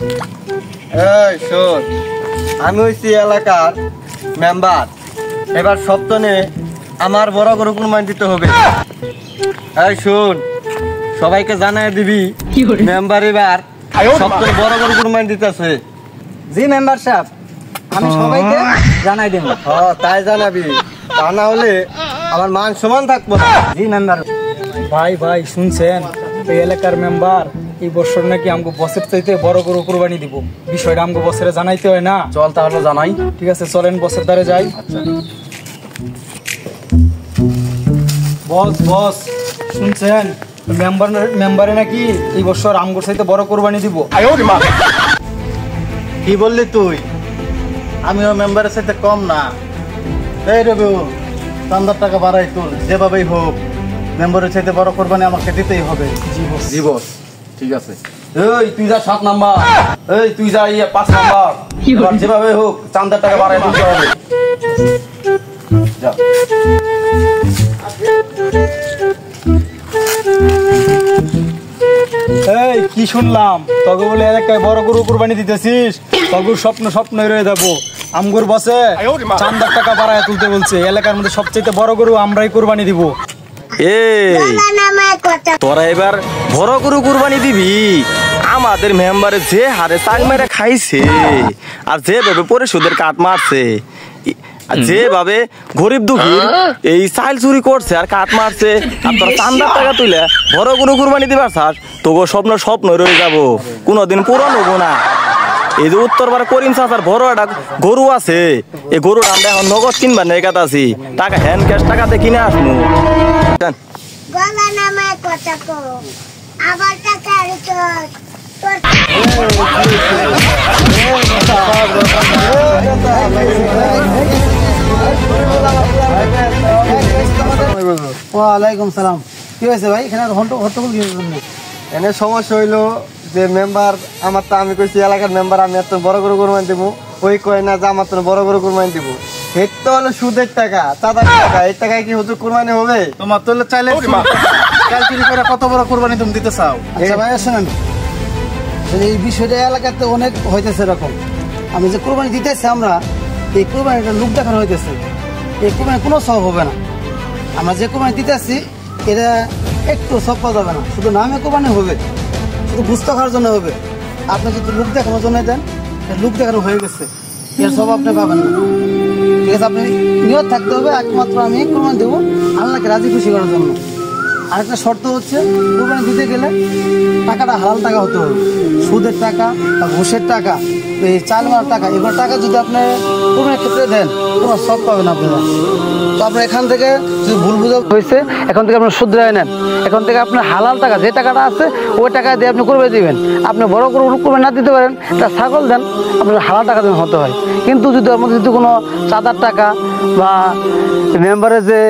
এই শোন, আমি হইছি এলাকার মেম্বার। এবার সপ্তাহে আমার বড় গরু কুরবানি দিতে হবে। এই শোন, সবাইকে জানাই দিবি মেম্বার এবার সপ্তাহে বড় গরু কুরবানি দিতেছে। জি মেম্বার সাহেব, আমি সবাইকে জানাই দেব। তাই জানাবি, তা না হলে আমার মান সমান থাকবো না। জি মেম্বার। ভাই ভাই শুনছেন, এই এলাকার মেম্বার এই বছর নাকি আমগো বসের চাইতে বড় গরু কুরবানি দিব। বিষয়টা আমগো বসেরে জানাইতে হয় না? চল তাহলে জানাই। ঠিক আছে, চলেন বসের দ্বারে যাই। বস বস শুনছেন, মেম্বারে নাকি এই বছর আমগোর চাইতে বড় কুরবানি দিব। কি বললি তুই? আমিও মেম্বারের সাথে কম না। এই রবি, 5000 টাকা বাড়াই তুল, যেভাবেই হোক মেম্বারের চাইতে বড় কোরবানি আমাকে দিতেই হবে। জি বস, ঠিক আছে। এই তুই যা 7 নাম্বার, এই তুই যা 5 নাম্বার, এবার যেভাবে হোক 5000 টাকা বাড়াই দিতে হবে। যা। এই কি শুনলাম, তবে বলে এলাকায় বড় গরু কুরবানি দিতেছিস? তগুর স্বপ্নই রয়ে যাবো। আমগুর বসে 5000 টাকা বাড়ায় তুলতে বলছে। এলাকার মধ্যে সবচেয়ে বড় গরু আমরাই কুরবানি দিব। তোরা এবার বড় গরু কুরবানি দিবি? আমাদের মেম্বারে যে হারে চাল মেরে খাইছে, আর যেভাবে পরিশোধের কাট মারছে, যেভাবে গরিব দুঃখীর এই চাল চুরি করছে আর কাট মারছে, আর তোরা 5000 টাকা তুলে বড় গরু কুরবানি দিবার চাস? তোকে স্বপ্ন রয়ে যাবো, কোনোদিন পূরণ হবো না। এই যে উত্তরবার করিম চাচার বড় একটা গরু আছে, এই গরুর আমরা এখন নগদ কিনবার নেই কাটাছি, টাকা হ্যান্ড ক্যাশ টাকাতে কিনে আসবো। ওয়ালাইকুম সালাম। কি হয়েছে ভাই? এখানে হট্টগোল কি হয়েছে? এনে সমস্যা হইলো যে মেম্বার আমার, তো আমি কইছি এলাকার মেম্বার আমি এত বড় গরু কুরবানি দিব, ওই কয় না যে আমার তো বড় গরু কুরবানি দিব। এর তো হলো সুদের টাকা, চাঁদার টাকা, এই টাকায় কি হুজুর কুরবানি হবে? তোমার তো চাইলে ক্যালকুলেট করে কত বড় কুরবানি তুমি দিতে চাও? আচ্ছা ভাই শোনেন, এই বিষয়টা এলাকাতে অনেক হইতেছে এরকম। আমি যে কুরবানি দিতেছি, আমরা এই কুরবানিটা লোক দেখানো হইতেছে। এই কুরবানি কোনো সব হবে না। আমরা যে কুরবানি দিতেছি এটা একটু সব পাওয়া যাবে না, শুধু নামে কুরবানি হবে, শুধু বুঝতে খাওয়ার জন্য হবে। আপনি যদি লোক দেখানোর জন্য দেন, লোক দেখানো হয়ে গেছে, এর সব আপনি পাবেন না। ঠিক আছে, আপনি নিয়ত থাকতে হবে একমাত্র আমি কুরবানি দেবো আল্লাহকে রাজি খুশি করার জন্য। আরেকটা শর্ত হচ্ছে, কুরবানি দিতে গেলে টাকাটা হালাল টাকা হতে হবে। সুদের টাকা বা ঘুষের টাকা, এই চাল মারার টাকা, এগুলো টাকা যদি আপনি কুরবানির ক্ষেত্রে দেন, কোনো সব পাবেন আপনারা। তো আপনার এখান থেকে যদি ভুল বুঝা হয়েছে, এখন থেকে আপনার শুধরায় নেন। এখন থেকে আপনার হালাল টাকা যে টাকাটা আছে, ওই টাকা দিয়ে আপনি কুরবানি দিবেন। আপনি বড় করে কুরবানি না দিতে পারেন, তা ছাগল দেন, আপনার হালাল টাকা দেন হতে হয়। কিন্তু যদি ওর মধ্যে যদি কোনো চাঁদার টাকা বা মেম্বারের যে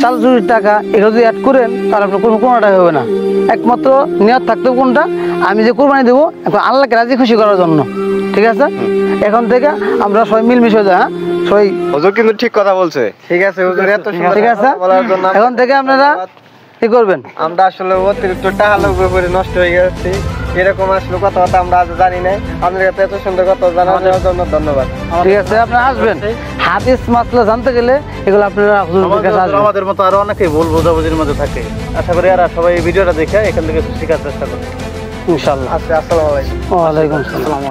চাল চুরির টাকা, এগুলো যদি অ্যাড করেন, তাহলে আপনার কোনোটাই হবে না। একমাত্র নিয়ত থাকতে কোনটা, আমি যে কুরবানি দেবো এখন আল্লাহকে রাজি খুশি করার জন্য। ঠিক আছে, এখন থেকে আমরা সবাই মিলমিশ হয়ে যাই। সবাই হুজুর কিন্তু ঠিক কথা বলছে। ঠিক আছে হুজুর, এত সুন্দর ঠিক আছে, বলার জন্য এখন থেকে আপনারা কি করবেন? আমরা আসলে অতিরিক্ত টাকা লোভে পড়ে নষ্ট হয়ে গেছি। এরকম আসলে কথাবার্তা আমরা আজ জানি নাই। আপনার কাছে এত সুন্দর কথা জানার জন্য ধন্যবাদ। ঠিক আছে, আপনারা আসবেন। হাদিস মাসলা জানতে গেলে এগুলো আপনারা আমাদের মতো আরো অনেকেই ভুল বোঝাবুঝির মধ্যে থাকে। আশা করি আর সবাই এই ভিডিওটা দেখে এখান থেকে শেখার চেষ্টা করবে ইনশাআল্লাহ। আচ্ছা, আসসালামু আলাইকুম। ওয়ালাইকুম আসসালাম।